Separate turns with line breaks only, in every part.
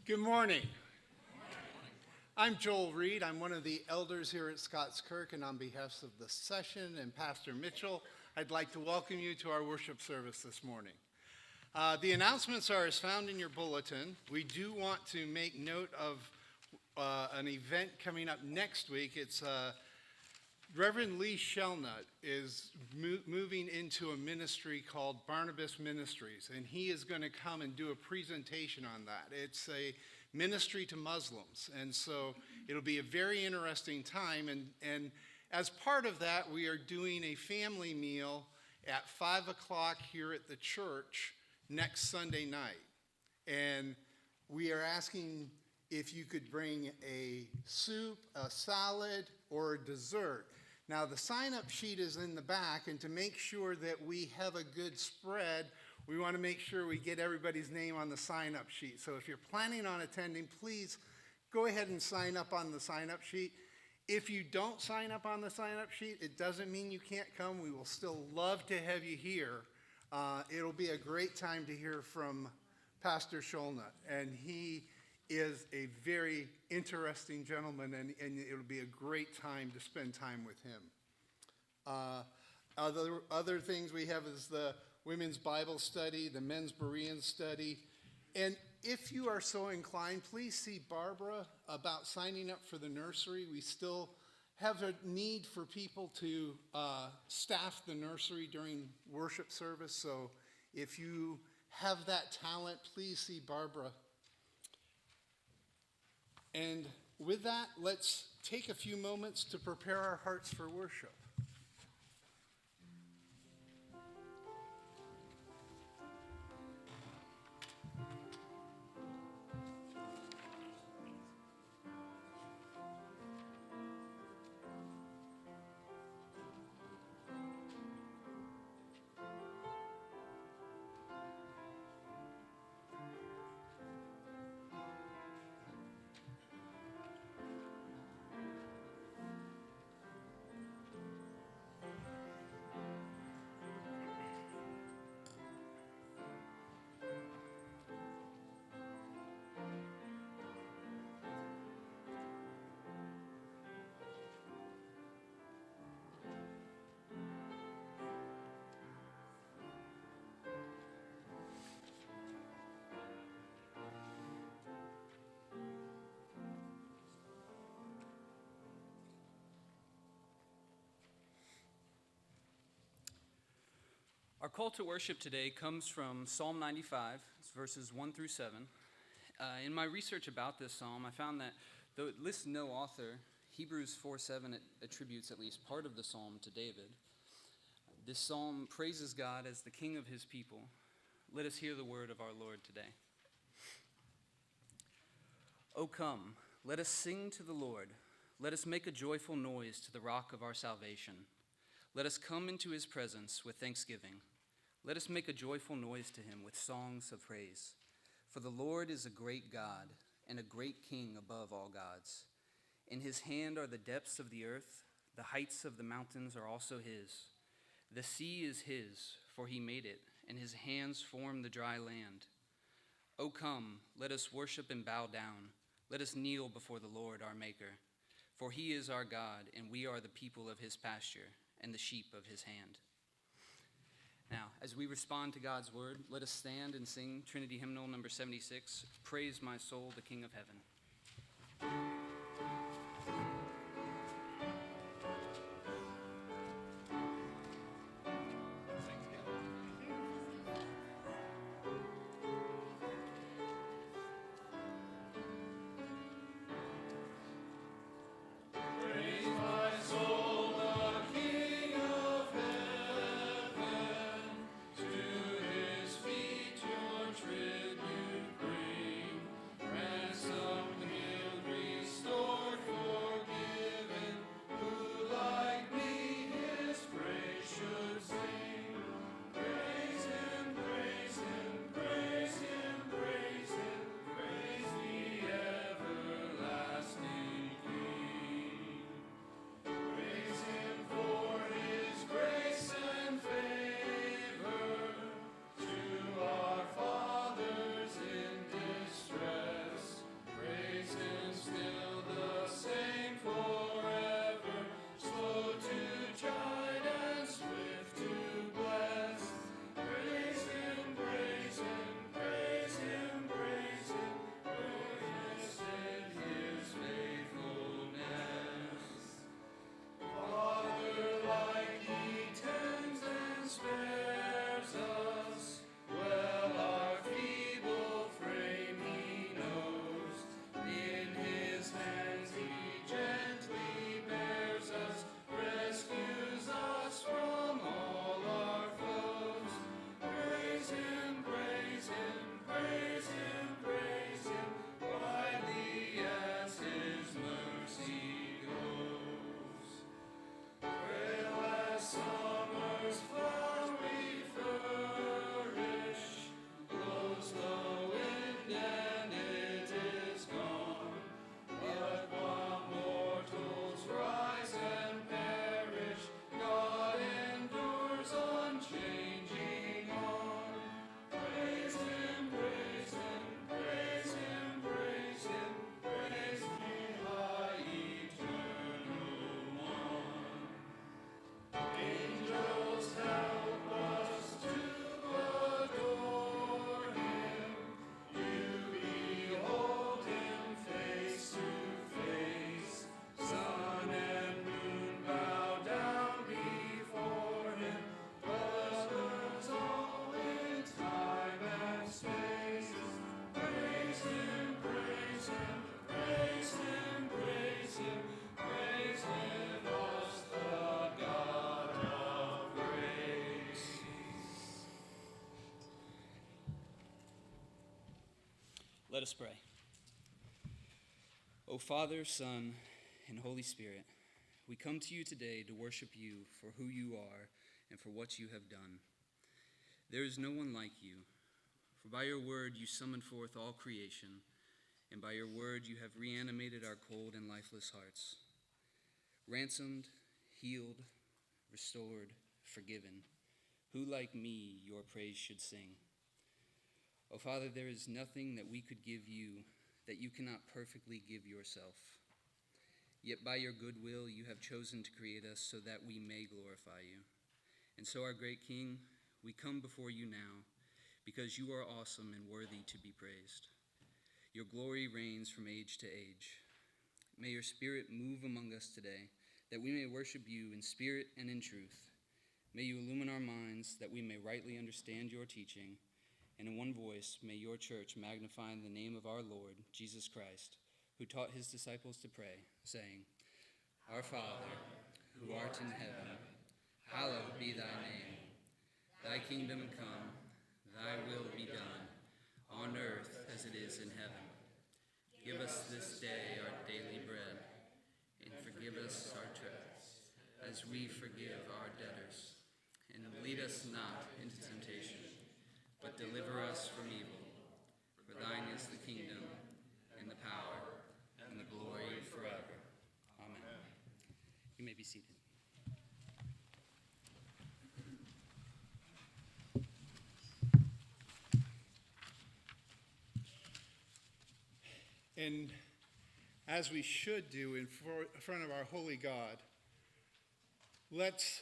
Good morning. I'm Joel Reed. I'm one of the elders here at Scots Kirk, and on behalf of the session and Pastor Mitchell, I'd like to welcome you to our worship service this morning. The announcements are as found in your bulletin. We do want to make note of an event coming up next week. It's Reverend Lee Shelnut is moving into a ministry called Barnabas Ministries, and he is going to come and do a presentation on that. It's a ministry to Muslims, and so it'll be a very interesting time. And as part of that, we are doing a family meal at 5 o'clock here at the church next Sunday night. And we are asking if you could bring a soup, a salad, or a dessert. Now, the sign-up sheet is in the back, and to make sure that we have a good spread, we want to make sure we get everybody's name on the sign-up sheet. So if you're planning on attending, please go ahead and sign up on the sign-up sheet. If you don't sign up on the sign-up sheet, it doesn't mean you can't come. We will still love to have you here. It'll be a great time to hear from Pastor Shelnut, and he is a very interesting gentleman, and it'll be a great time to spend time with him. Other things we have is the women's Bible study, the men's Berean study. And if you are so inclined, please see Barbara about signing up for the nursery. We still have a need for people to staff the nursery during worship service. So if you have that talent, please see Barbara. And with that, let's take a few moments to prepare our hearts for worship.
Our call to worship today comes from Psalm 95, verses 1 through 7. In my research about this psalm, I found that though it lists no author, Hebrews 4:7 attributes at least part of the psalm to David. This psalm praises God as the King of his people. Let us hear the word of our Lord today. O come, let us sing to the Lord. Let us make a joyful noise to the rock of our salvation. Let us come into his presence with thanksgiving. Let us make a joyful noise to him with songs of praise. For the Lord is a great God and a great King above all gods. In his hand are the depths of the earth. The heights of the mountains are also his. The sea is his, for he made it, and his hands formed the dry land. O come, let us worship and bow down. Let us kneel before the Lord our Maker. For he is our God, and we are the people of his pasture and the sheep of his hand. Now, as we respond to God's word, let us stand and sing Trinity Hymnal number 76, Praise My Soul, the King of Heaven.
Tribute bring, ransomed, healed,
Let us pray. O Father, Son, and Holy Spirit, we come to you today to worship you for who you are and for what you have done. There is no one like you, for by your word you summoned forth all creation, and by your word you have reanimated our cold and lifeless hearts. Ransomed, healed, restored, forgiven, who like me your praise should sing? O Father, there is nothing that we could give you that you cannot perfectly give yourself. Yet by your goodwill you have chosen to create us so that we may glorify you. And so, our great King, we come before you now because you are awesome and worthy to be praised. Your glory reigns from age to age. May your Spirit move among us today, that we may worship you in spirit and in truth. May you illumine our minds that we may rightly understand your teaching, and in one voice may your church magnify the name of our Lord, Jesus Christ, who taught his disciples to pray, saying, Our Father, who art in heaven, hallowed be thy name. Thy kingdom come, thy will be done, on earth as it is in heaven. Give us this day our daily bread, and forgive us our trespasses, as we forgive our debtors. And lead us not into temptation, but deliver us from evil. For thine is the kingdom, and the power, and the glory forever. Amen. You may be seated.
And as we should do in front of our holy God, let's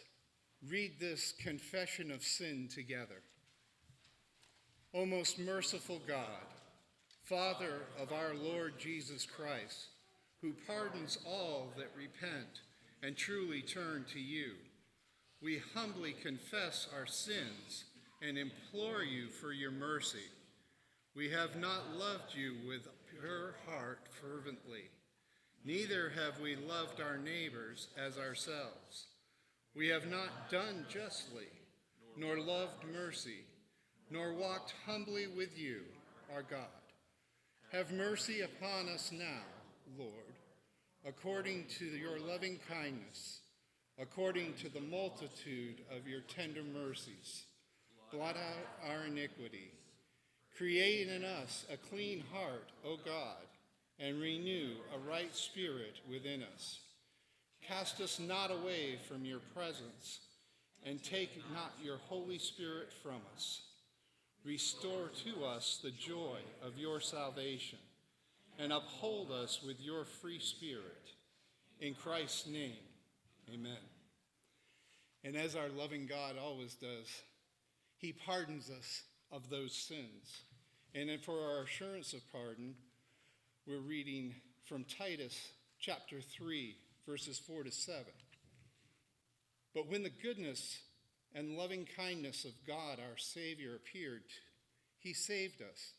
read this confession of sin together. O most merciful God, Father of our Lord Jesus Christ, who pardons all that repent and truly turn to you, we humbly confess our sins and implore you for your mercy. We have not loved you with pure heart fervently, neither have we loved our neighbors as ourselves. We have not done justly, nor loved mercy, nor walked humbly with you, our God. Have mercy upon us now, Lord, according to your loving kindness, according to the multitude of your tender mercies. Blot out our iniquity. Create in us a clean heart, O God, and renew a right spirit within us. Cast us not away from your presence, and take not your Holy Spirit from us. Restore to us the joy of your salvation, and uphold us with your free spirit. In Christ's name, amen. And as our loving God always does, he pardons us of those sins. And then for our assurance of pardon, we're reading from Titus chapter 3, verses 4 to 7. But when the goodness and loving kindness of God our Savior appeared, he saved us,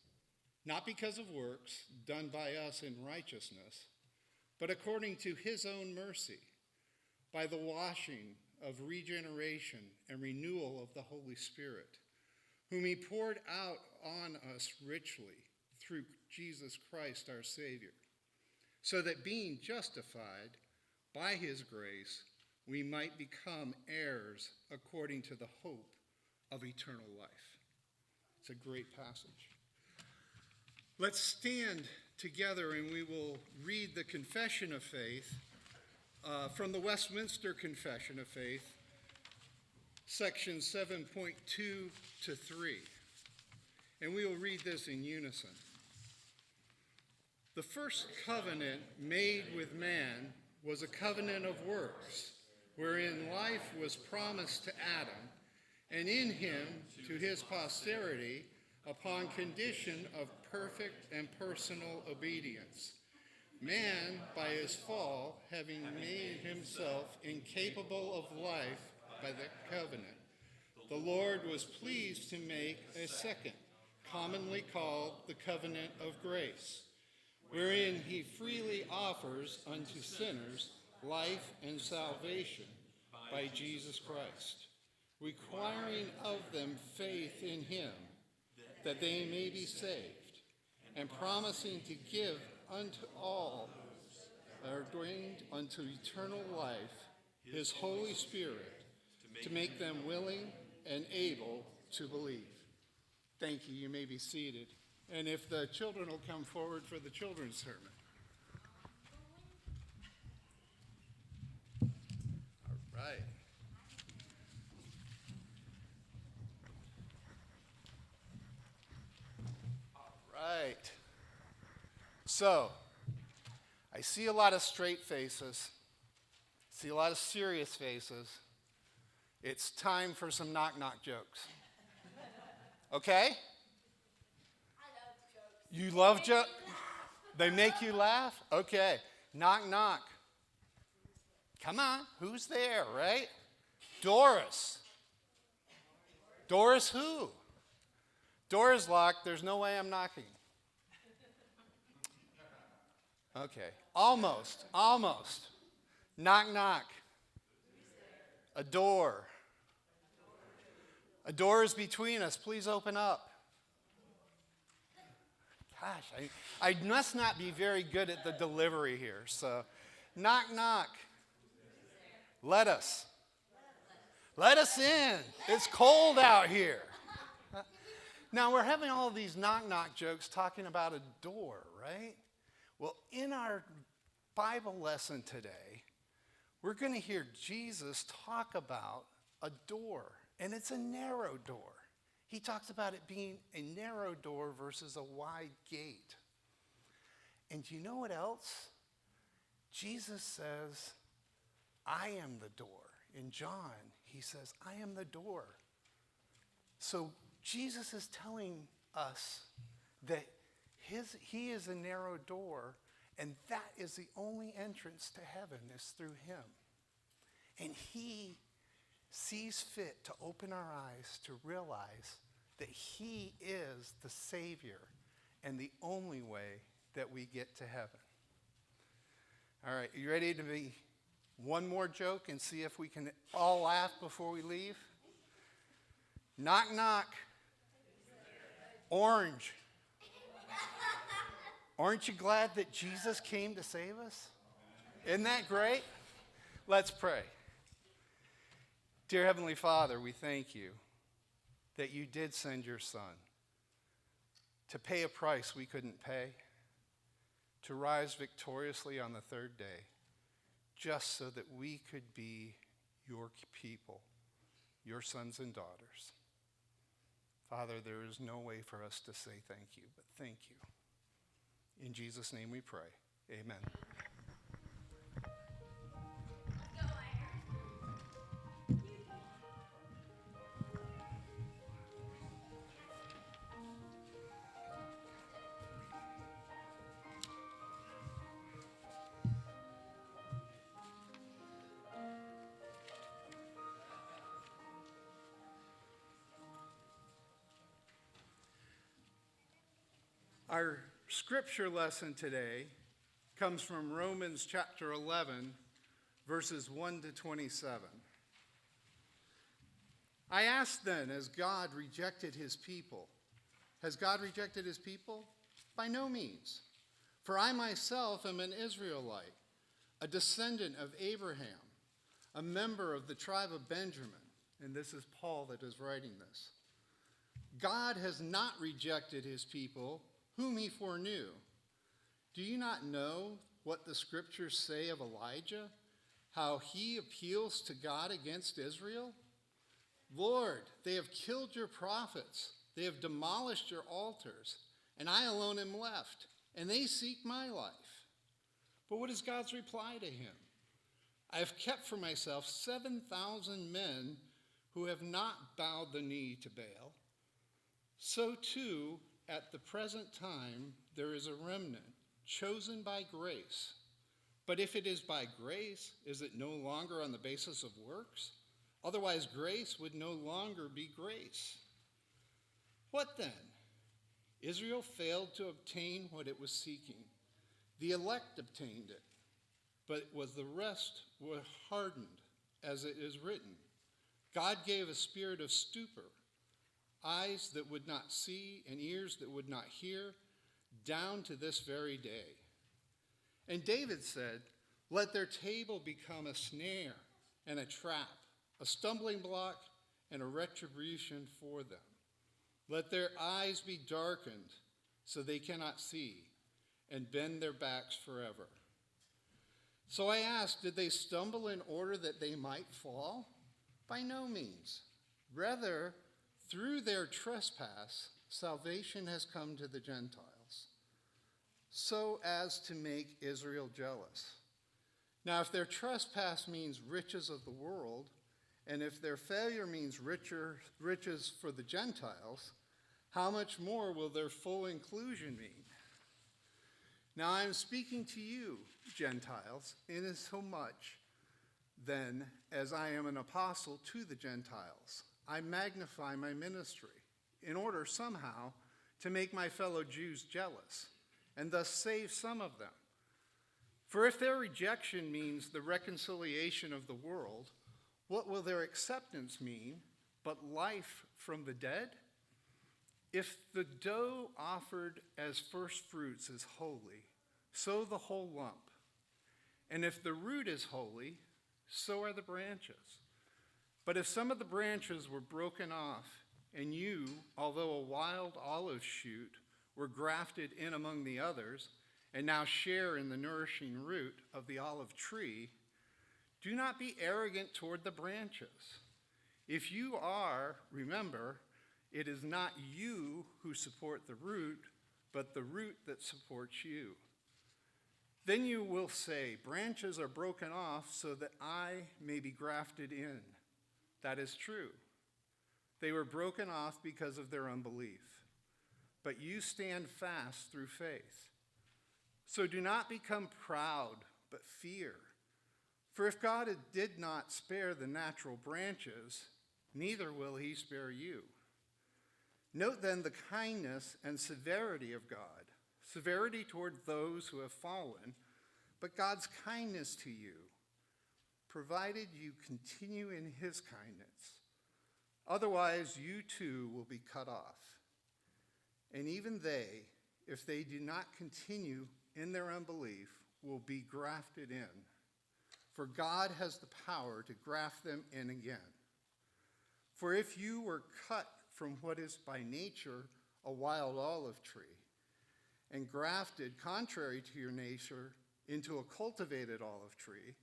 not because of works done by us in righteousness, but according to his own mercy, by the washing of regeneration and renewal of the Holy Spirit, whom he poured out on us richly through Jesus Christ our Savior, so that being justified by his grace, we might become heirs according to the hope of eternal life. It's a great passage. Let's stand together and we will read the Confession of Faith from the Westminster Confession of Faith, section 7.2 to 3. And we will read this in unison. The first covenant made with man was a covenant of works, wherein life was promised to Adam, and in him to his posterity, upon condition of perfect and personal obedience. Man, by his fall, having made himself incapable of life by the covenant, the Lord was pleased to make a second, commonly called the covenant of grace, wherein he freely offers unto sinners life and salvation by Jesus Christ, requiring of them faith in him, that they may be saved, and promising to give unto all that are ordained unto eternal life his Holy Spirit, to make them willing and able to believe. Thank you. You may be seated. And if the children will come forward for the children's sermon. All right. Right. So, I see a lot of straight faces, see a lot of serious faces. It's time for some knock-knock jokes. Okay?
I love jokes.
You love jokes? They make you laugh? Okay. Knock, knock. Come on. Who's there, right? Doris. Doris who? Door's locked. There's no way I'm knocking. Okay. Almost. Almost. Knock, knock. A door. A door is between us. Please open up. Gosh, I must not be very good at the delivery here. So, knock, knock. Let us. Let us in. It's cold out here. Now, we're having all these knock-knock jokes talking about a door, right? Well, in our Bible lesson today, we're going to hear Jesus talk about a door, and it's a narrow door. He talks about it being a narrow door versus a wide gate. And do you know what else? Jesus says, I am the door. In John, he says, I am the door. So Jesus is telling us that he is a narrow door, and that is the only entrance to heaven is through him. And he sees fit to open our eyes to realize that he is the Savior and the only way that we get to heaven. All right, you ready to be one more joke and see if we can all laugh before we leave? Knock, knock. Orange. Aren't you glad that Jesus came to save us? Isn't that great? Let's pray. Dear Heavenly Father, we thank you that you did send your Son to pay a price we couldn't pay, to rise victoriously on the third day, just so that we could be your people, your sons and daughters. Father, there is no way for us to say thank you, but thank you. In Jesus' name we pray. Amen. Our scripture lesson today comes from Romans chapter 11, verses 1 to 27. I ask then, has God rejected his people? Has God rejected his people? By no means. For I myself am an Israelite, a descendant of Abraham, a member of the tribe of Benjamin. And this is Paul that is writing this. God has not rejected his people, whom he foreknew. Do you not know what the scriptures say of Elijah, how he appeals to God against Israel? Lord, they have killed your prophets, they have demolished your altars, and I alone am left, and they seek my life. But what is God's reply to him? I have kept for myself 7,000 men who have not bowed the knee to Baal. So too, at the present time, there is a remnant chosen by grace. But if it is by grace, is it no longer on the basis of works? Otherwise, grace would no longer be grace. What then? Israel failed to obtain what it was seeking. The elect obtained it, but the rest were hardened, as it is written. God gave a spirit of stupor, eyes that would not see and ears that would not hear, down to this very day. And David said, let their table become a snare and a trap, a stumbling block and a retribution for them. Let their eyes be darkened so they cannot see, and bend their backs forever. So I asked, did they stumble in order that they might fall? By no means. Rather, through their trespass, salvation has come to the Gentiles, so as to make Israel jealous. Now, if their trespass means riches of the world, and if their failure means riches for the Gentiles, how much more will their full inclusion mean? Now I am speaking to you, Gentiles, insomuch then as I am an apostle to the Gentiles. I magnify my ministry in order somehow to make my fellow Jews jealous and thus save some of them. For if their rejection means the reconciliation of the world, what will their acceptance mean but life from the dead? If the dough offered as first fruits is holy, so the whole lump. And if the root is holy, so are the branches. But if some of the branches were broken off, and you, although a wild olive shoot, were grafted in among the others, and now share in the nourishing root of the olive tree, do not be arrogant toward the branches. If you are, remember, it is not you who support the root, but the root that supports you. Then you will say, branches are broken off so that I may be grafted in. That is true. They were broken off because of their unbelief. But you stand fast through faith. So do not become proud, but fear. For if God did not spare the natural branches, neither will he spare you. Note then the kindness and severity of God. Severity toward those who have fallen, but God's kindness to you, provided you continue in his kindness. Otherwise, you too will be cut off. And even they, if they do not continue in their unbelief, will be grafted in. For God has the power to graft them in again. For if you were cut from what is by nature a wild olive tree, and grafted, contrary to your nature, into a cultivated olive tree,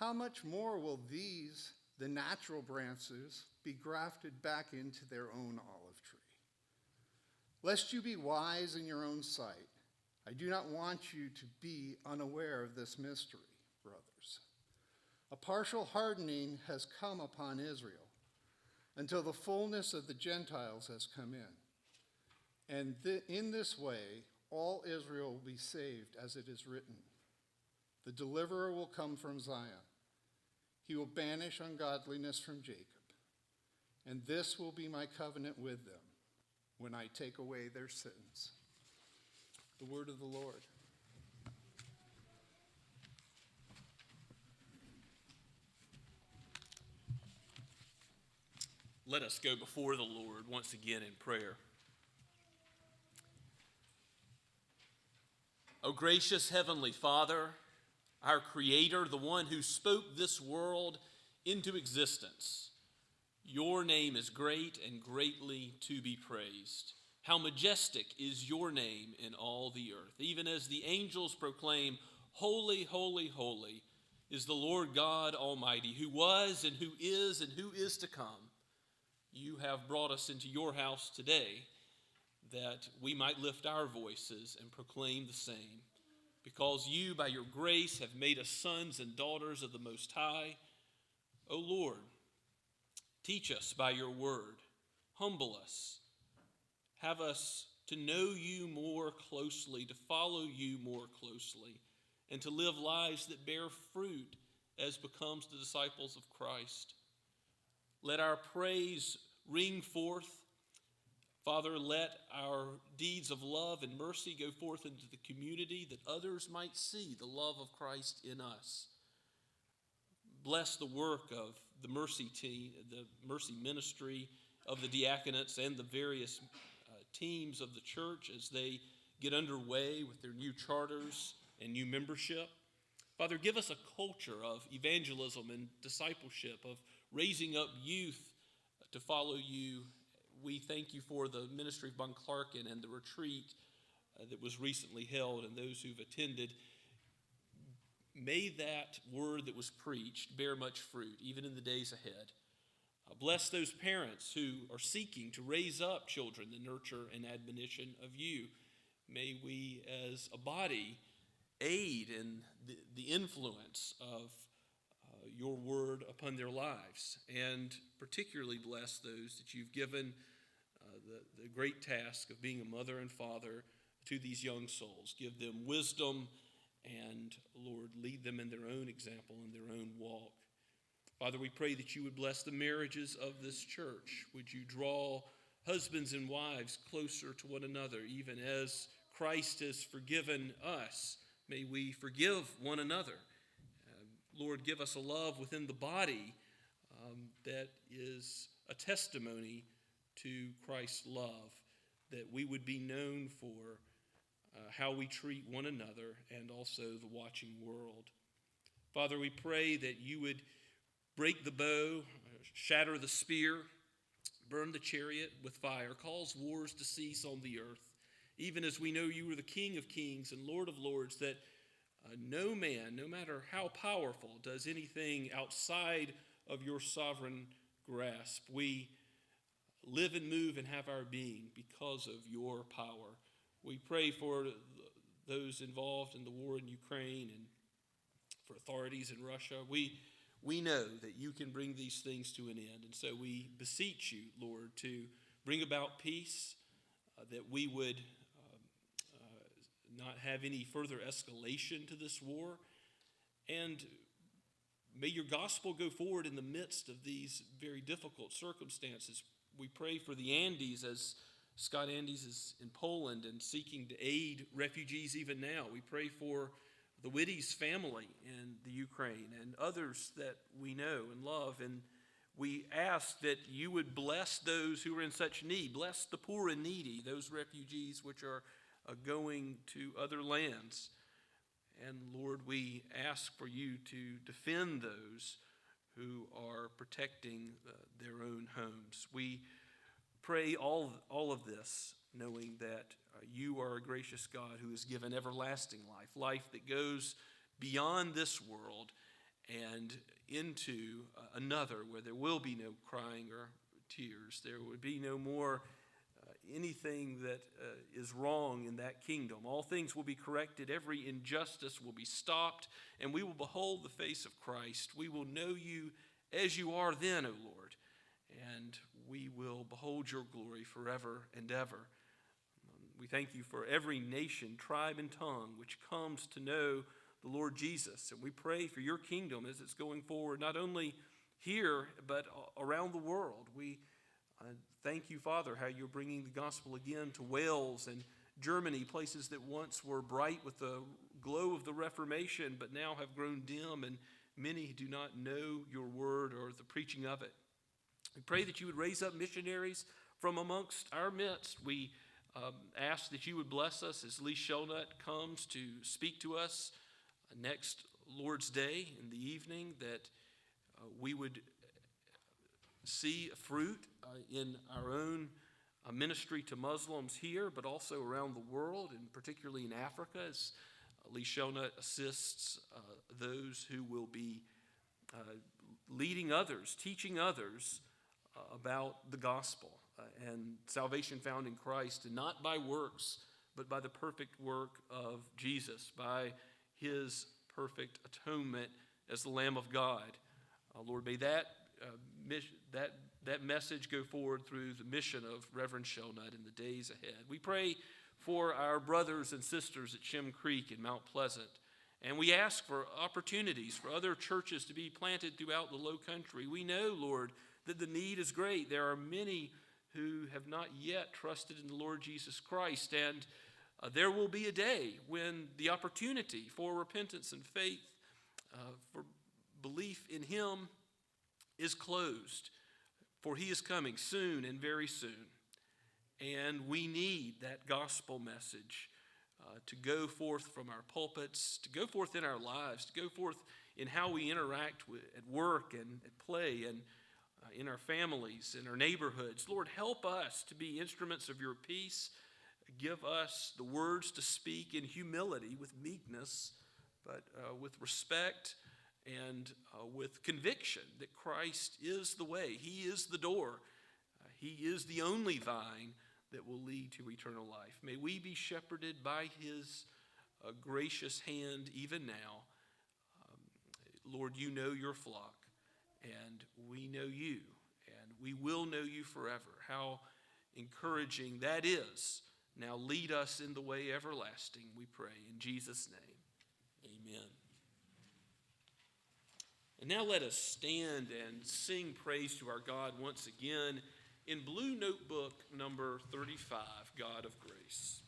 how much more will these, the natural branches, be grafted back into their own olive tree? Lest you be wise in your own sight, I do not want you to be unaware of this mystery, brothers. A partial hardening has come upon Israel, until the fullness of the Gentiles has come in. And in this way, all Israel will be saved, as it is written. The deliverer will come from Zion. He will banish ungodliness from Jacob. And this will be my covenant with them when I take away their sins. The word of the Lord.
Let us go before the Lord once again in prayer. O gracious Heavenly Father, our Creator, the one who spoke this world into existence, your name is great and greatly to be praised. How majestic is your name in all the earth. Even as the angels proclaim, holy, holy, holy is the Lord God Almighty, who was and who is to come. You have brought us into your house today that we might lift our voices and proclaim the same. Because you, by your grace, have made us sons and daughters of the Most High. O Lord, teach us by your word. Humble us. Have us to know you more closely, to follow you more closely, and to live lives that bear fruit as becomes the disciples of Christ. Let our praise ring forth. Father, let our deeds of love and mercy go forth into the community that others might see the love of Christ in us. Bless the work of the mercy team, the mercy ministry of the diaconates and the various teams of the church as they get underway with their new charters and new membership. Father, give us a culture of evangelism and discipleship, of raising up youth to follow you. We thank you for the ministry of Clarkin and the retreat that was recently held and those who've attended. May that word that was preached bear much fruit, even in the days ahead. Bless those parents who are seeking to raise up children, the nurture and admonition of you. May we as a body aid in the influence of your word upon their lives, and particularly bless those that you've given the great task of being a mother and father to these young souls. Give them wisdom and, Lord, lead them in their own example, in their own walk. Father, we pray that you would bless the marriages of this church. Would you draw husbands and wives closer to one another, even as Christ has forgiven us. May we forgive one another. Lord, give us a love within the body that is a testimony to Christ's love, that we would be known for how we treat one another and also the watching world. Father, we pray that you would break the bow, shatter the spear, burn the chariot with fire, cause wars to cease on the earth, even as we know you are the King of kings and Lord of lords, that no man, no matter how powerful, does anything outside of your sovereign grasp. We live and move and have our being because of your power. We pray for those involved in the war in Ukraine and for authorities in Russia. We know that you can bring these things to an end. And so we beseech you, Lord, to bring about peace, that we would not have any further escalation to this war. And may your gospel go forward in the midst of these very difficult circumstances. We pray for the Andes, as Scott Andes is in Poland and seeking to aid refugees even now. We pray for the Whitty's family in the Ukraine and others that we know and love. And we ask that you would bless those who are in such need. Bless the poor and needy, those refugees which are going to other lands. And Lord, we ask for you to defend those who are protecting their own homes. We pray all of this, knowing that you are a gracious God who has given everlasting life, life that goes beyond this world and into another where there will be no crying or tears. There would be no more anything that is wrong in that kingdom. All things will be corrected. Every injustice will be stopped, and we will behold the face of Christ. We will know you as you are then, O Lord, and we will behold your glory forever and ever. We thank you for every nation, tribe, and tongue which comes to know the Lord Jesus. And we pray for your kingdom as it's going forward, not only here, but around the world. We thank you, Father, how you're bringing the gospel again to Wales and Germany, places that once were bright with the glow of the Reformation, but now have grown dim, and many do not know your word or the preaching of it. We pray that you would raise up missionaries from amongst our midst. We ask that you would bless us as Lee Shelnut comes to speak to us next Lord's Day in the evening, that we would see fruit in our own ministry to Muslims here, but also around the world, and particularly in Africa, as Lee Shelnut assists those who will be leading others, teaching others about the gospel and salvation found in Christ, and not by works, but by the perfect work of Jesus, by his perfect atonement as the Lamb of God. Lord, may that message go forward through the mission of Reverend Shelnut in the days ahead. We pray for our brothers and sisters at Shem Creek in Mount Pleasant, and we ask for opportunities for other churches to be planted throughout the Low Country. We know, Lord, that the need is great. There are many who have not yet trusted in the Lord Jesus Christ, and there will be a day when the opportunity for repentance and faith, for belief in him, is closed, for he is coming soon and very soon. And we need that gospel message to go forth from our pulpits, to go forth in our lives, to go forth in how we interact at work and at play and in our families, in our neighborhoods. Lord, help us to be instruments of your peace. Give us the words to speak in humility, with meekness, but with respect and with conviction that Christ is the way. He is the door. He is the only vine that will lead to eternal life. May we be shepherded by his gracious hand even now. Lord, you know your flock, and we know you, and we will know you forever. How encouraging that is. Now lead us in the way everlasting, we pray. In Jesus' name, amen. And now let us stand and sing praise to our God once again in Blue Notebook number 35, God of Grace.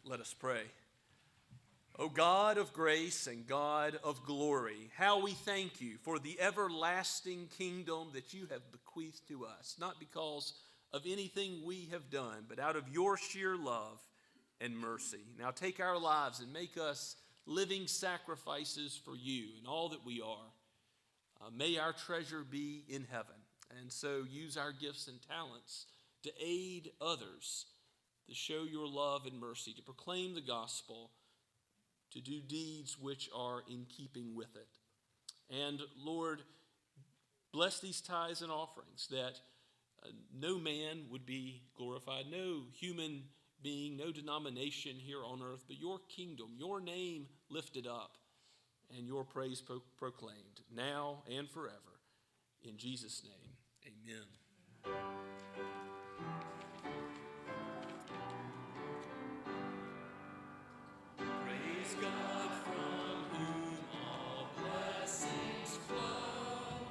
Let us pray. O God of grace and God of glory, how we thank you for the everlasting kingdom that you have bequeathed to us, not because of anything we have done, but out of your sheer love and mercy. Now take our lives and make us living sacrifices for you in all that we are. May our treasure be in heaven, and so use our gifts and talents to aid others, to show your love and mercy, to proclaim the gospel, to do deeds which are in keeping with it. And Lord, bless these tithes and offerings, that no man would be glorified, no human being, no denomination here on earth, but your kingdom, your name lifted up, and your praise proclaimed, now and forever. In Jesus' name, amen. Praise God from whom all blessings flow.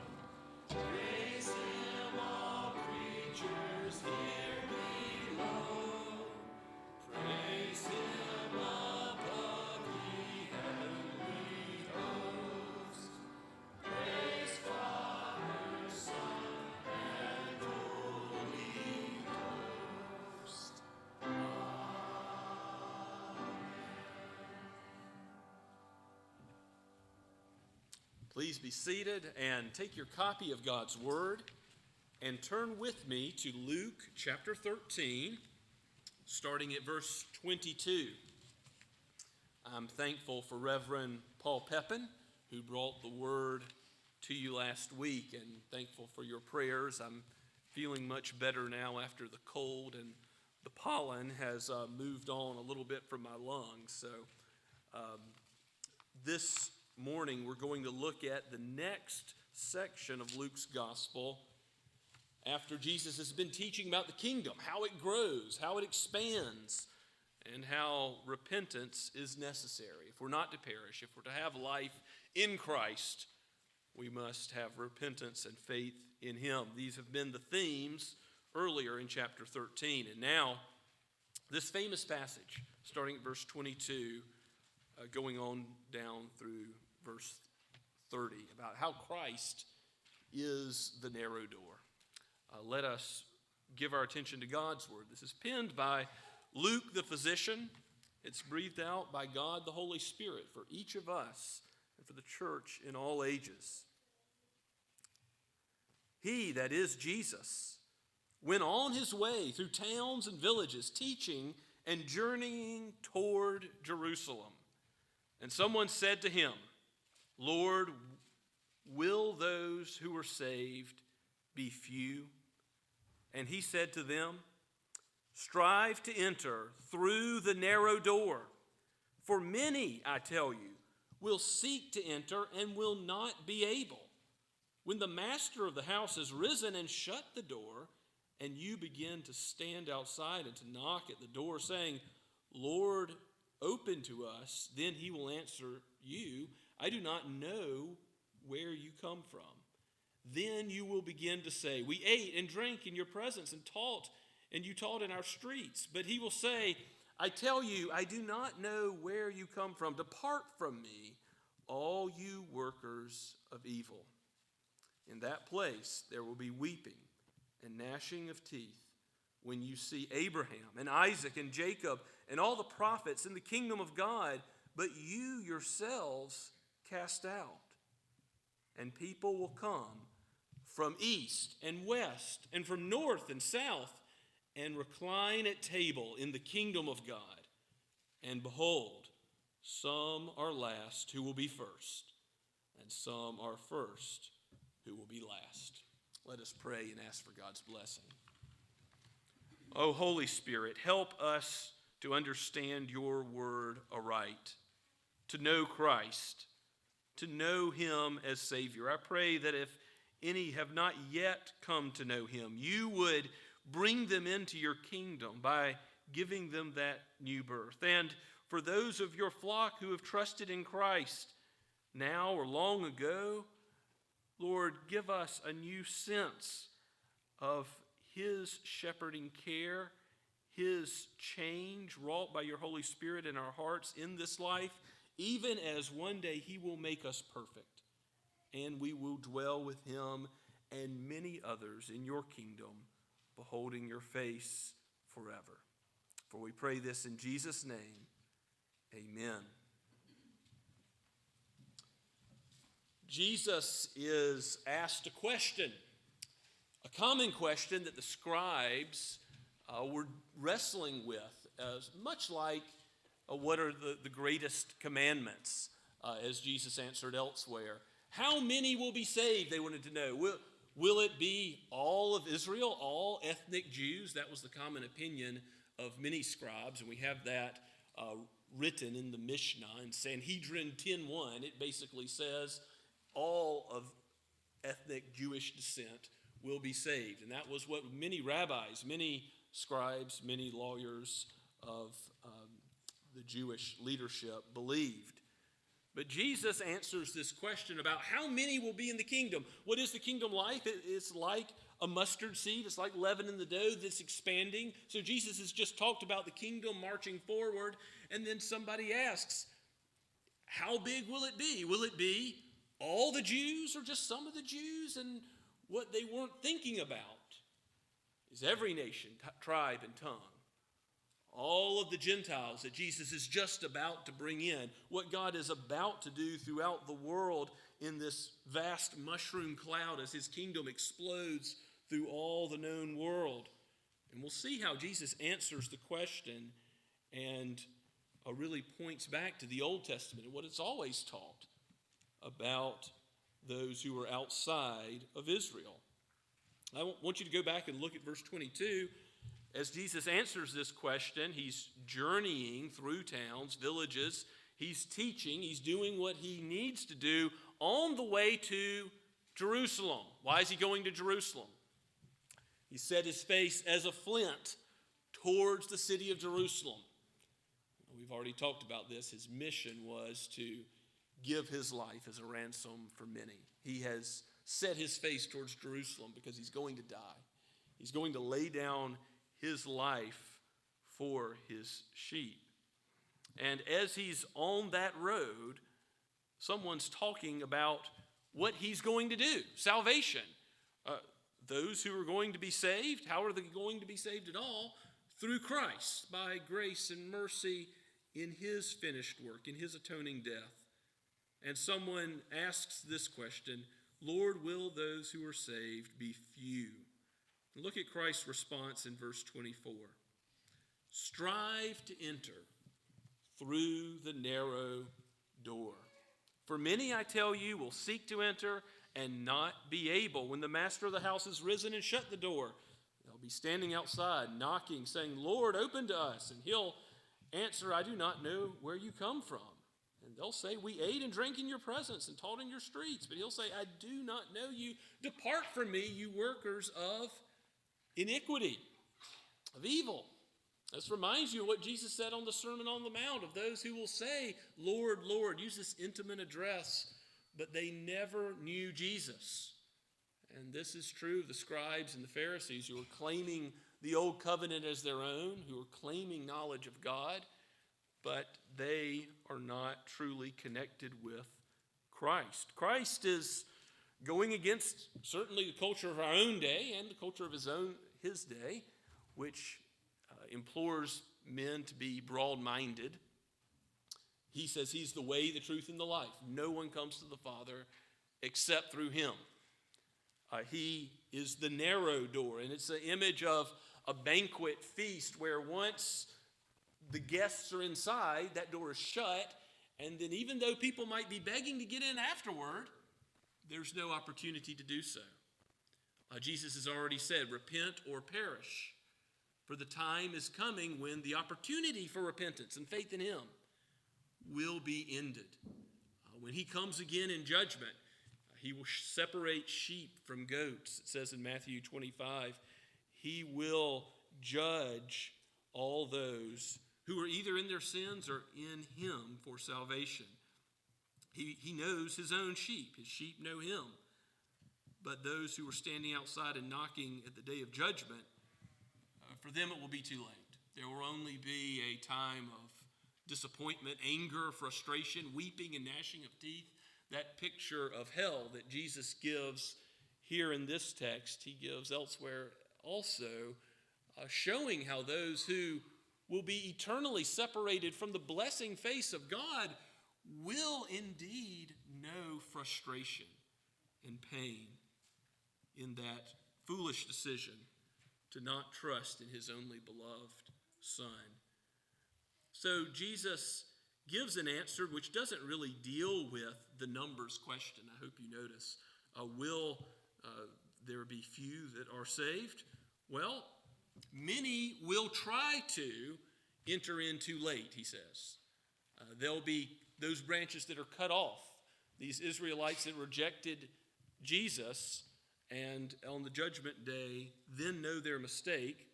Praise him, all creatures here below. Praise him above the heavenly host. Praise Father, Son, Please be seated and take your copy of God's Word and turn with me to Luke chapter 13, starting at verse 22. I'm thankful for Reverend Paul Pepin, who brought the Word to you last week, and thankful for your prayers. I'm feeling much better now after the cold, and the pollen has moved on a little bit from my lungs. So this morning we're going to look at the next section of Luke's gospel after Jesus has been teaching about the kingdom, how it grows, how it expands, and how repentance is necessary. If we're not to perish, if we're to have life in Christ, we must have repentance and faith in Him. These have been the themes earlier in chapter 13. And now, this famous passage, starting at verse 22, going on down through verse 30, about how Christ is the narrow door. Let us give our attention to God's Word. This is penned by Luke the physician. It's breathed out by God the Holy Spirit for each of us and for the church in all ages. He, that is Jesus, went on his way through towns and villages, teaching and journeying toward Jerusalem. And someone said to him, Lord, will those who are saved be few? And he said to them, strive to enter through the narrow door. For many, I tell you, will seek to enter and will not be able. When the master of the house has risen and shut the door, and you begin to stand outside and to knock at the door, saying, Lord, open to us, then he will answer you, I do not know where you come from. Then you will begin to say, we ate and drank in your presence and you taught in our streets. But he will say, I tell you, I do not know where you come from. Depart from me, all you workers of evil. In that place there will be weeping and gnashing of teeth when you see Abraham and Isaac and Jacob and all the prophets in the kingdom of God, but you yourselves cast out. And people will come from east and west and from north and south and recline at table in the kingdom of God. And behold, some are last who will be first, and some are first who will be last. Let us pray and ask for God's blessing. O Holy Spirit, help us to understand your word aright, to know Christ, to know him as Savior. I pray that if any have not yet come to know him, you would bring them into your kingdom by giving them that new birth. And for those of your flock who have trusted in Christ now or long ago, Lord, give us a new sense of his shepherding care, his change wrought by your Holy Spirit in our hearts in this life, even as one day he will make us perfect, and we will dwell with him and many others in your kingdom, beholding your face forever. For we pray this in Jesus' name, amen. Jesus is asked a question, a common question that the scribes were wrestling with, much like what are the greatest commandments, as Jesus answered elsewhere. How many will be saved, they wanted to know. Will it be all of Israel, all ethnic Jews? That was the common opinion of many scribes, and we have that written in the Mishnah in Sanhedrin 10:1. It basically says all of ethnic Jewish descent will be saved. And that was what many rabbis, many scribes, many lawyers of the Jewish leadership believed. But Jesus answers this question about how many will be in the kingdom. What is the kingdom like? It's like a mustard seed. It's like leaven in the dough that's expanding. So Jesus has just talked about the kingdom marching forward. And then somebody asks, how big will it be? Will it be all the Jews or just some of the Jews? And what they weren't thinking about is every nation, tribe, and tongue. All of the Gentiles that Jesus is just about to bring in. What God is about to do throughout the world in this vast mushroom cloud as his kingdom explodes through all the known world. And we'll see how Jesus answers the question and really points back to the Old Testament and what it's always taught about those who are outside of Israel. I want you to go back and look at verse 22. As Jesus answers this question, he's journeying through towns, villages. He's teaching. He's doing what he needs to do on the way to Jerusalem. Why is he going to Jerusalem? He set his face as a flint towards the city of Jerusalem. We've already talked about this. His mission was to give his life as a ransom for many. He has set his face towards Jerusalem because he's going to die. He's going to lay down his life for his sheep. And as he's on that road, someone's talking about what he's going to do, salvation. Those who are going to be saved, how are they going to be saved at all? Through Christ, by grace and mercy in his finished work, in his atoning death. And someone asks this question, Lord, will those who are saved be few? Look at Christ's response in verse 24. Strive to enter through the narrow door. For many, I tell you, will seek to enter and not be able. When the master of the house has risen and shut the door, they'll be standing outside, knocking, saying, Lord, open to us. And he'll answer, I do not know where you come from. And they'll say, we ate and drank in your presence and taught in your streets. But he'll say, I do not know you. Depart from me, you workers of iniquity, of evil. This reminds you of what Jesus said on the Sermon on the Mount of those who will say, Lord, Lord, use this intimate address, but they never knew Jesus. And this is true of the scribes and the Pharisees who are claiming the old covenant as their own, who are claiming knowledge of God, but they are not truly connected with Christ. Christ is going against certainly the culture of our own day and the culture of his day, which implores men to be broad-minded. He says he's the way, the truth, and the life. No one comes to the Father except through him. He is the narrow door, and it's an image of a banquet feast where once the guests are inside, that door is shut, and then even though people might be begging to get in afterward, there's no opportunity to do so. Jesus has already said, repent or perish, for the time is coming when the opportunity for repentance and faith in him will be ended. When he comes again in judgment, he will separate sheep from goats. It says in Matthew 25, he will judge all those who are either in their sins or in him for salvation. He knows his own sheep. His sheep know him. But those who are standing outside and knocking at the day of judgment, for them it will be too late. There will only be a time of disappointment, anger, frustration, weeping and gnashing of teeth. That picture of hell that Jesus gives here in this text, he gives elsewhere also, showing how those who will be eternally separated from the blessing face of God will indeed know frustration and pain in that foolish decision to not trust in his only beloved Son. So Jesus gives an answer which doesn't really deal with the numbers question. I hope you notice. Will there be few that are saved? Well, many will try to enter in too late, he says. There'll be those branches that are cut off. These Israelites that rejected Jesus and on the judgment day then know their mistake.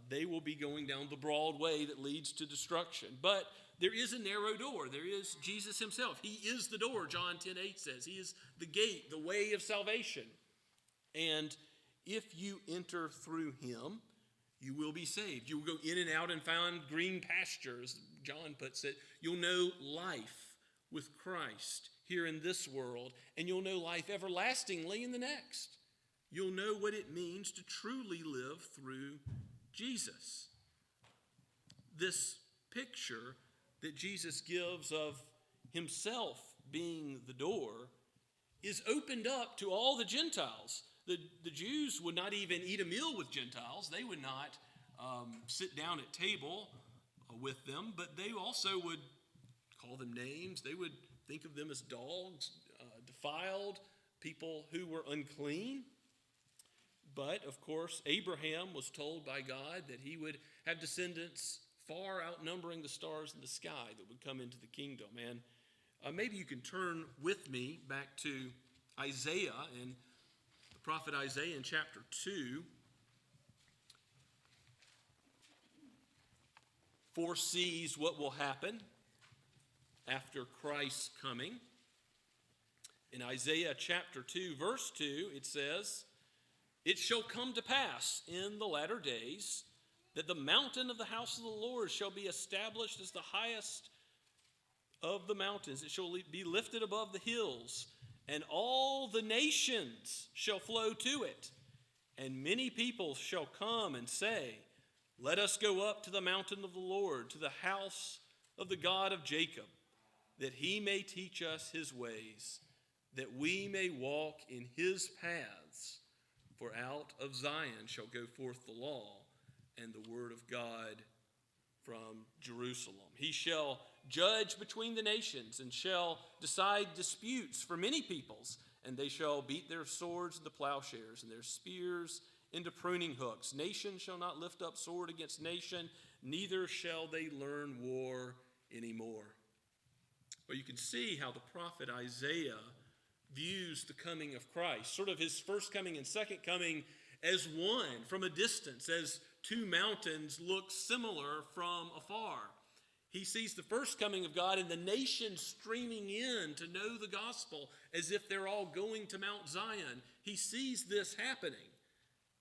They will be going down the broad way that leads to destruction. But there is a narrow door. There is Jesus himself. He is the door, John 10:8 says. He is the gate, the way of salvation. And if you enter through him, you will be saved. You will go in and out and find green pastures, John puts it. You'll know life with Christ here in this world, and you'll know life everlastingly in the next. You'll know what it means to truly live through Jesus. This picture that Jesus gives of himself being the door is opened up to all the Gentiles. The Jews would not even eat a meal with Gentiles. They would not sit down at table with them, but they also would call them names. They would think of them as dogs, defiled, people who were unclean. But, of course, Abraham was told by God that he would have descendants far outnumbering the stars in the sky that would come into the kingdom. And maybe you can turn with me back to Isaiah, and the prophet Isaiah in chapter 2 foresees what will happen after Christ's coming. In Isaiah chapter 2, verse 2, it says, "It shall come to pass in the latter days that the mountain of the house of the Lord shall be established as the highest of the mountains. It shall be lifted above the hills, and all the nations shall flow to it. And many people shall come and say, let us go up to the mountain of the Lord, to the house of the God of Jacob, that he may teach us his ways, that we may walk in his paths. For out of Zion shall go forth the law and the word of God from Jerusalem. He shall judge between the nations and shall decide disputes for many peoples, and they shall beat their swords into plowshares and their spears into pruning hooks. Nation shall not lift up sword against nation, neither shall they learn war anymore." Well, you can see how the prophet Isaiah views the coming of Christ, sort of his first coming and second coming as one from a distance, as two mountains look similar from afar. He sees the first coming of God and the nation streaming in to know the gospel as if they're all going to Mount Zion. He sees this happening.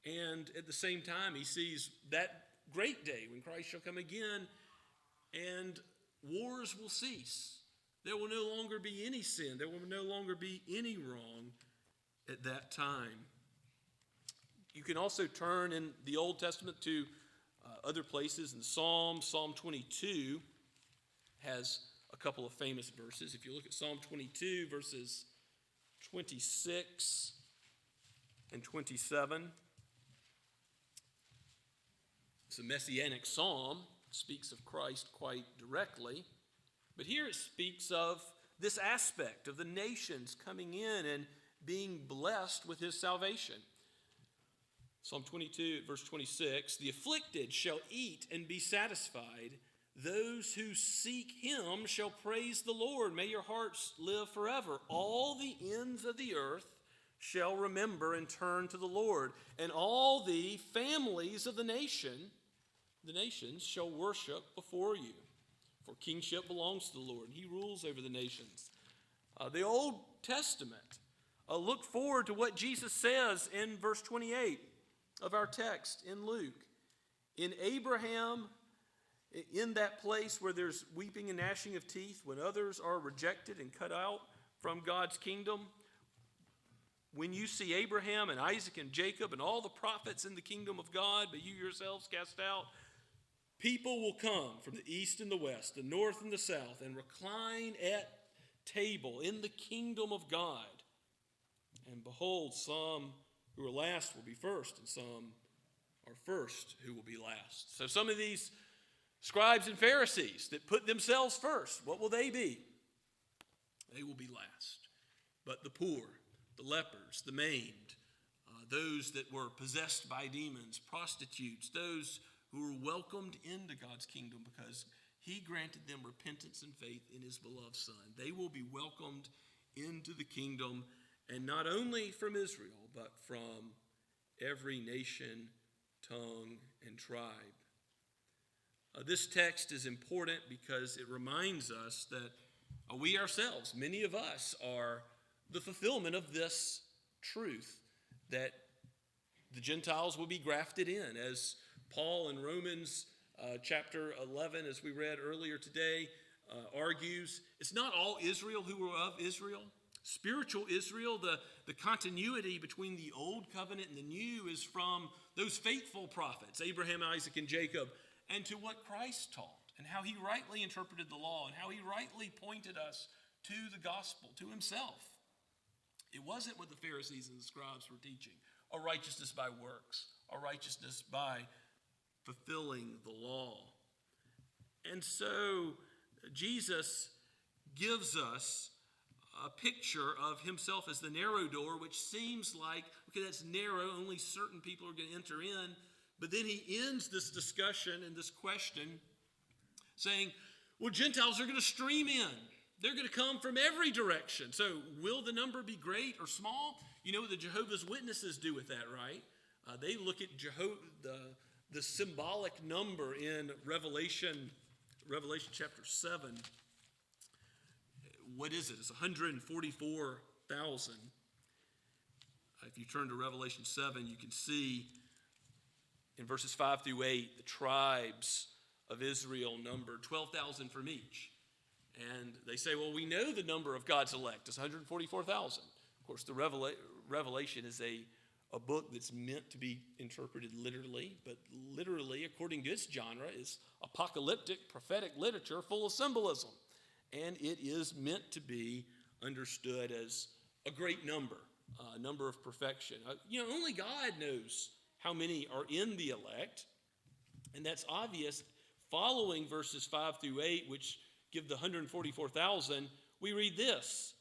And at the same time, he sees that great day when Christ shall come again and wars will cease. There will no longer be any sin. There will no longer be any wrong at that time. You can also turn in the Old Testament to other places. In Psalm 22 has a couple of famous verses. If you look at Psalm 22, verses 26 and 27, it's a messianic psalm. It speaks of Christ quite directly. But here it speaks of this aspect of the nations coming in and being blessed with his salvation. Psalm 22, verse 26, "The afflicted shall eat and be satisfied. Those who seek him shall praise the Lord. May your hearts live forever. All the ends of the earth shall remember and turn to the Lord, and all the families of the nations shall worship before you. For kingship belongs to the Lord, and he rules over the nations." The Old Testament look forward to what Jesus says in verse 28 of our text in Luke. In Abraham, in that place where there's weeping and gnashing of teeth, when others are rejected and cut out from God's kingdom, when you see Abraham and Isaac and Jacob and all the prophets in the kingdom of God, but you yourselves cast out, people will come from the east and the west, the north and the south, and recline at table in the kingdom of God. And behold, some who are last will be first, and some are first who will be last. So some of these scribes and Pharisees that put themselves first, what will they be? They will be last. But the poor, the lepers, the maimed, those that were possessed by demons, prostitutes, those who were welcomed into God's kingdom because he granted them repentance and faith in his beloved Son. They will be welcomed into the kingdom, and not only from Israel, but from every nation, tongue, and tribe. This text is important because it reminds us that we ourselves, many of us, are the fulfillment of this truth that the Gentiles will be grafted in, as Paul in Romans chapter 11, as we read earlier today, argues. It's not all Israel who were of Israel. Spiritual Israel, the continuity between the old covenant and the new, is from those faithful prophets, Abraham, Isaac, and Jacob, and to what Christ taught, and how he rightly interpreted the law, and how he rightly pointed us to the gospel, to himself. It wasn't what the Pharisees and the scribes were teaching, a righteousness by works, a righteousness by fulfilling the law. And so Jesus gives us a picture of himself as the narrow door, which seems like, okay, that's narrow, only certain people are going to enter in. But then he ends this discussion and this question saying, well, Gentiles are going to stream in. They're going to come from every direction. So will the number be great or small? You know what the Jehovah's Witnesses do with that, right? They look at the symbolic number in Revelation chapter 7. What is it? It's 144,000. If you turn to Revelation 7, you can see in verses 5 through 8, the tribes of Israel numbered 12,000 from each. And they say, well, we know the number of God's elect is 144,000. Of course, the Revelation is a book that's meant to be interpreted literally, but literally, according to its genre, is apocalyptic, prophetic literature full of symbolism. And it is meant to be understood as a great number, a number of perfection. Only God knows how many are in the elect, and that's obvious. Following verses 5 through 8, which give the 144,000, we read this.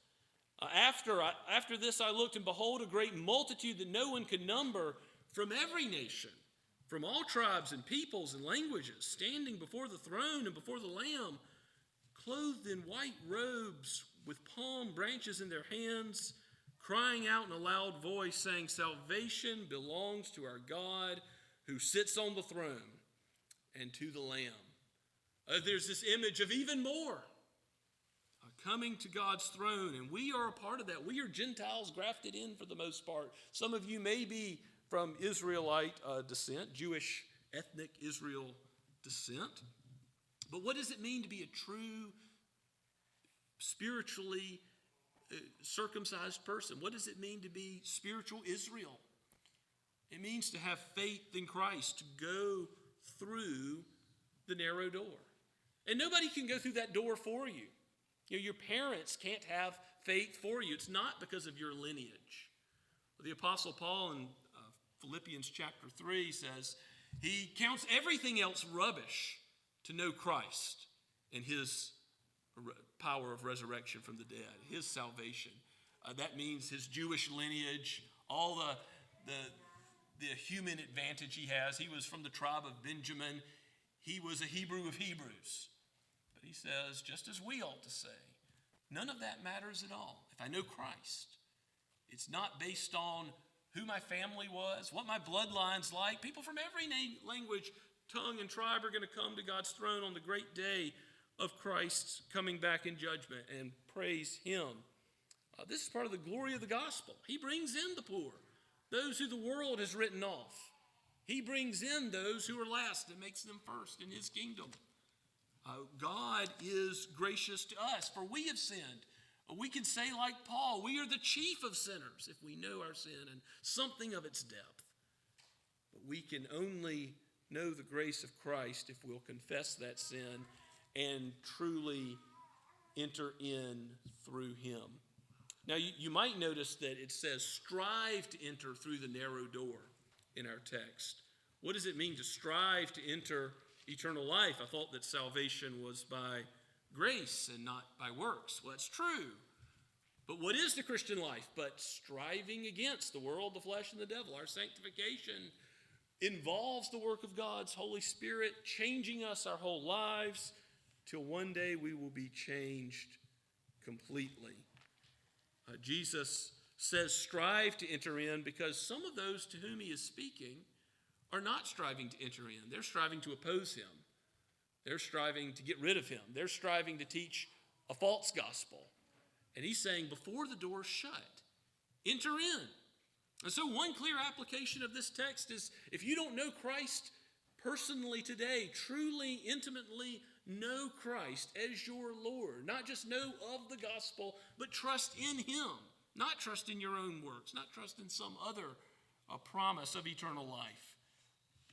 After this I looked, and behold, a great multitude that no one could number, from every nation, from all tribes and peoples and languages, standing before the throne and before the Lamb, clothed in white robes, with palm branches in their hands, crying out in a loud voice, saying, salvation belongs to our God who sits on the throne and to the Lamb. There's this image of even more coming to God's throne, and we are a part of that. We are Gentiles grafted in for the most part. Some of you may be from Israelite descent, Jewish ethnic Israel descent. But what does it mean to be a true, spiritually circumcised person? What does it mean to be spiritual Israel? It means to have faith in Christ, to go through the narrow door. And nobody can go through that door for you. Your parents can't have faith for you. It's not because of your lineage. The Apostle Paul in Philippians chapter 3 says he counts everything else rubbish to know Christ and his power of resurrection from the dead, his salvation. That means his Jewish lineage, all the human advantage he has. He was from the tribe of Benjamin. He was a Hebrew of Hebrews. But he says, just as we ought to say, none of that matters at all. If I know Christ, it's not based on who my family was, what my bloodline's like. People from every language, tongue, and tribe are going to come to God's throne on the great day of Christ's coming back in judgment, and praise him. This is part of the glory of the gospel. He brings in the poor, those who the world has written off. He brings in those who are last and makes them first in his kingdom. God is gracious to us, for we have sinned. We can say like Paul, we are the chief of sinners if we know our sin and something of its depth. But we can only know the grace of Christ if we'll confess that sin and truly enter in through him. Now, you might notice that it says, strive to enter through the narrow door in our text. What does it mean to strive to enter eternal life? I thought that salvation was by grace and not by works. Well, that's true. But what is the Christian life but striving against the world, the flesh, and the devil? Our sanctification involves the work of God's Holy Spirit, changing us our whole lives till one day we will be changed completely. Jesus says strive to enter in because some of those to whom he is speaking are not striving to enter in. They're striving to oppose him. They're striving to get rid of him. They're striving to teach a false gospel. And he's saying before the door's shut, enter in. And so one clear application of this text is if you don't know Christ personally today, truly, intimately know Christ as your Lord, not just know of the gospel, but trust in him, not trust in your own works, not trust in some other promise of eternal life,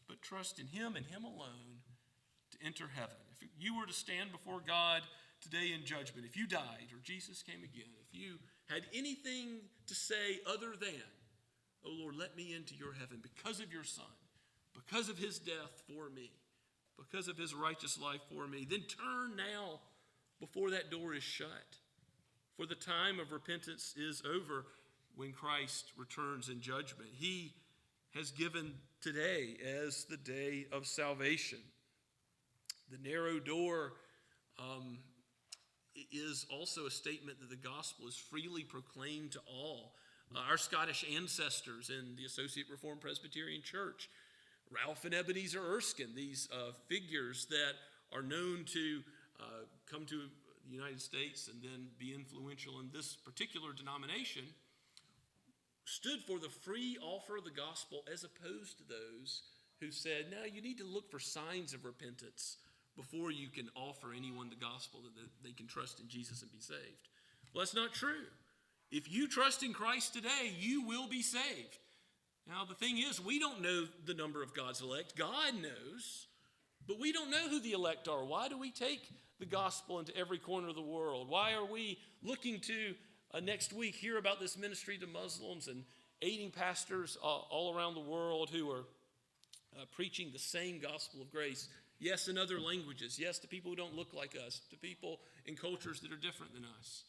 but trust in him and him alone to enter heaven. If you were to stand before God today in judgment, if you died or Jesus came again, if you had anything to say other than, "Oh Lord, let me into your heaven because of your Son, because of his death for me, because of his righteous life for me," then turn now before that door is shut. For the time of repentance is over when Christ returns in judgment. He has given today as the day of salvation. The narrow door is also a statement that the gospel is freely proclaimed to all. Our Scottish ancestors in the Associate Reformed Presbyterian Church, Ralph and Ebenezer Erskine, these figures that are known to come to the United States and then be influential in this particular denomination, stood for the free offer of the gospel as opposed to those who said, "No, you need to look for signs of repentance before you can offer anyone the gospel that they can trust in Jesus and be saved." Well, that's not true. If you trust in Christ today, you will be saved. Now, the thing is, we don't know the number of God's elect. God knows, but we don't know who the elect are. Why do we take the gospel into every corner of the world? Why are we looking to next week hear about this ministry to Muslims and aiding pastors all around the world who are preaching the same gospel of grace? Yes, in other languages. Yes, to people who don't look like us, to people in cultures that are different than us.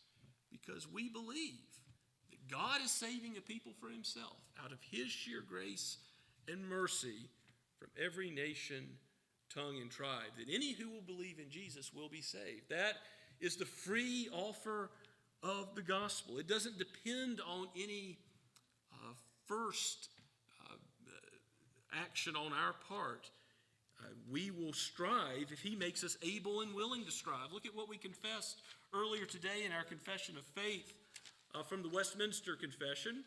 Because we believe that God is saving a people for himself out of his sheer grace and mercy from every nation, tongue, and tribe. That any who will believe in Jesus will be saved. That is the free offer of the gospel. It doesn't depend on any first action on our part. We will strive if he makes us able and willing to strive. Look at what we confessed earlier today in our confession of faith from the Westminster Confession,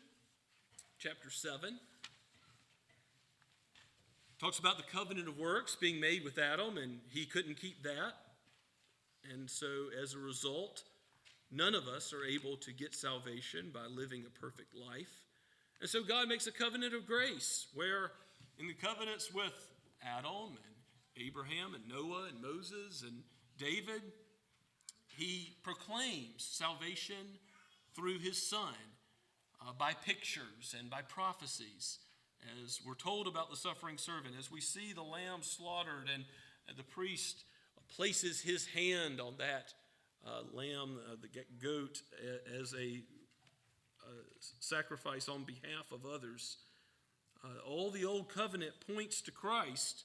chapter 7. Talks about the covenant of works being made with Adam, and he couldn't keep that. And so as a result, none of us are able to get salvation by living a perfect life. And so God makes a covenant of grace, where in the covenants with Adam and Abraham and Noah and Moses and David, he proclaims salvation through his Son by pictures and by prophecies. As we're told about the suffering servant, as we see the lamb slaughtered and the priest places his hand on that lamb, the goat, as a sacrifice on behalf of others. All the old covenant points to Christ,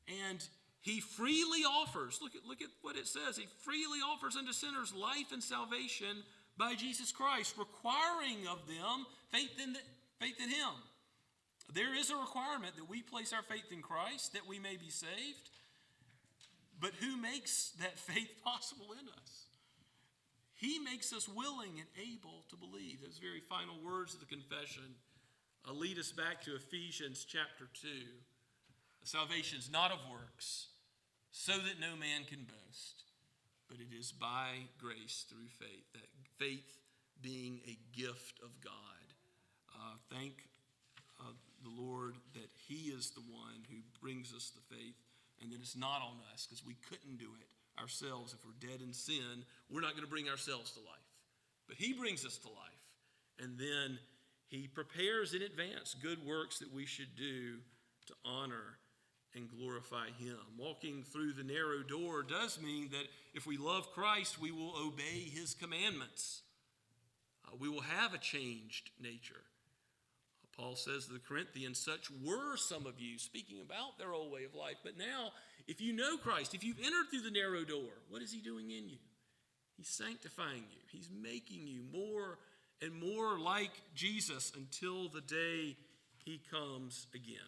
and he freely offers, look at what it says, he freely offers unto sinners life and salvation by Jesus Christ, requiring of them faith in him. There is a requirement that we place our faith in Christ, that we may be saved. But who makes that faith possible in us? He makes us willing and able to believe. Those very final words of the confession lead us back to Ephesians chapter 2. Salvation is not of works, so that no man can boast, but it is by grace through faith, that faith being a gift of God. Thank the Lord that he is the one who brings us the faith, and that it's not on us, because we couldn't do it ourselves. If we're dead in sin, we're not going to bring ourselves to life. But he brings us to life, and then he prepares in advance good works that we should do to honor and glorify him. Walking through the narrow door does mean that if we love Christ, we will obey his commandments. We will have a changed nature. Paul says to the Corinthians, such were some of you, speaking about their old way of life. But now, if you know Christ, if you've entered through the narrow door, what is he doing in you? He's sanctifying you. He's making you more and more like Jesus until the day he comes again.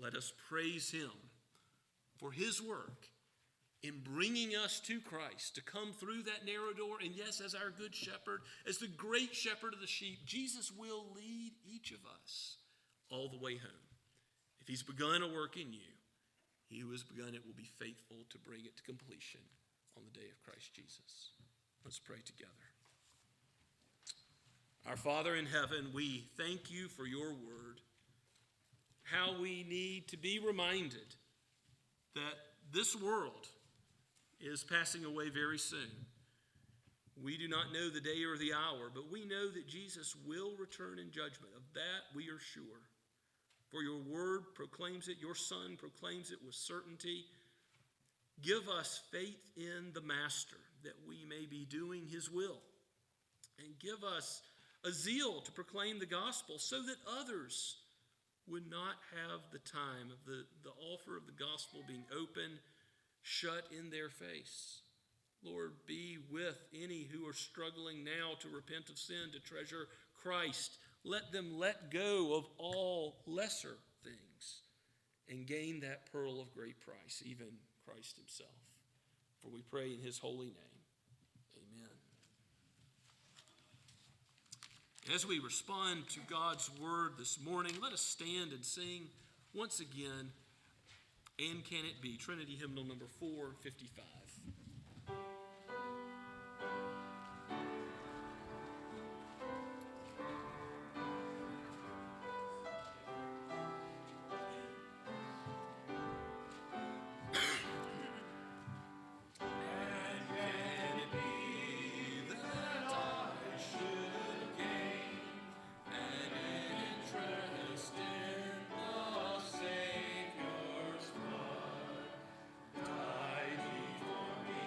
Let us praise him for his work in bringing us to Christ, to come through that narrow door. And yes, as our good shepherd, as the great shepherd of the sheep, Jesus will lead each of us all the way home. If he's begun a work in you, he who has begun it will be faithful to bring it to completion on the day of Christ Jesus. Let's pray together. Our Father in heaven, we thank you for your word. How we need to be reminded that this world is passing away very soon. We do not know the day or the hour, but we know that Jesus will return in judgment. Of that we are sure. For your word proclaims it, your Son proclaims it with certainty. Give us faith in the Master, that we may be doing his will. And give us a zeal to proclaim the gospel, so that others would not have the time of the offer of the gospel being open, shut in their face. Lord, be with any who are struggling now to repent of sin, to treasure Christ. Let them let go of all lesser things and gain that pearl of great price, even Christ himself. For we pray in his holy name. Amen. As we respond to God's word this morning, let us stand and sing once again, And Can It Be? Trinity hymnal number 455.
Savior's blood, died he for me.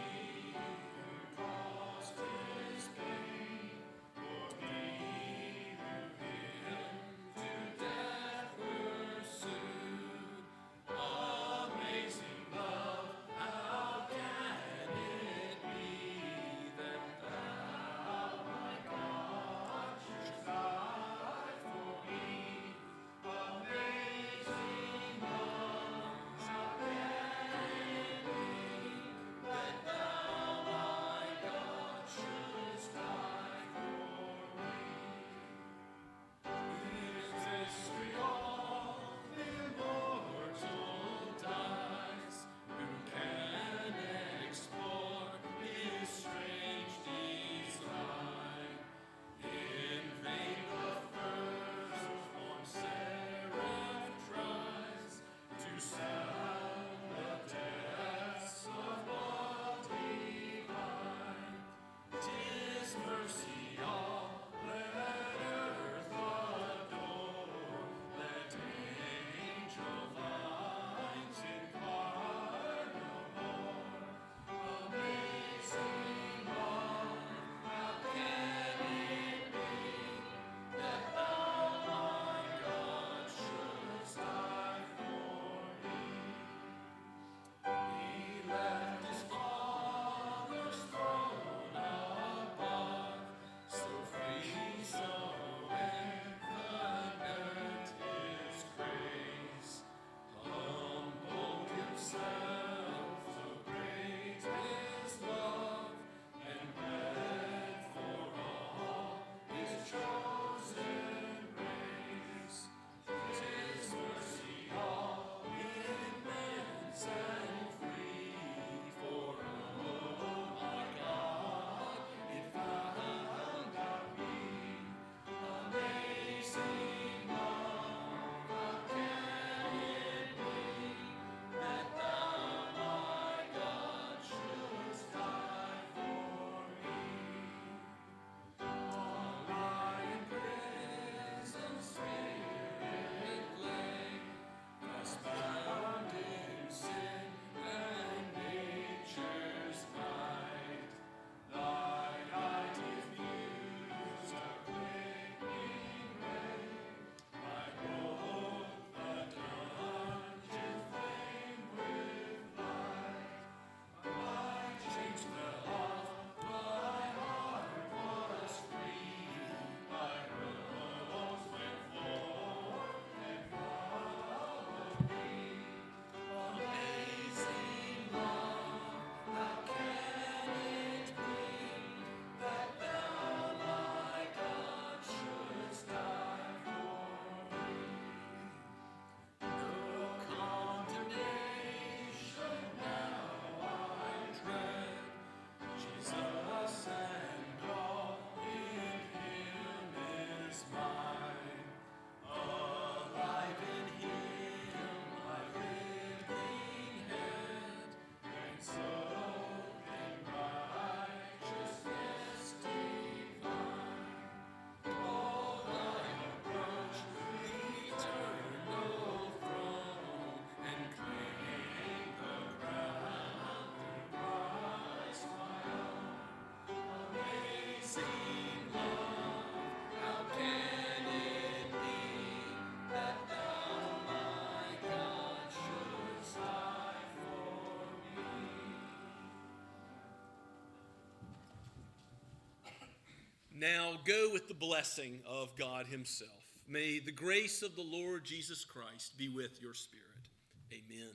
Now go with the blessing of God himself. May the grace of the Lord Jesus Christ be with your spirit. Amen.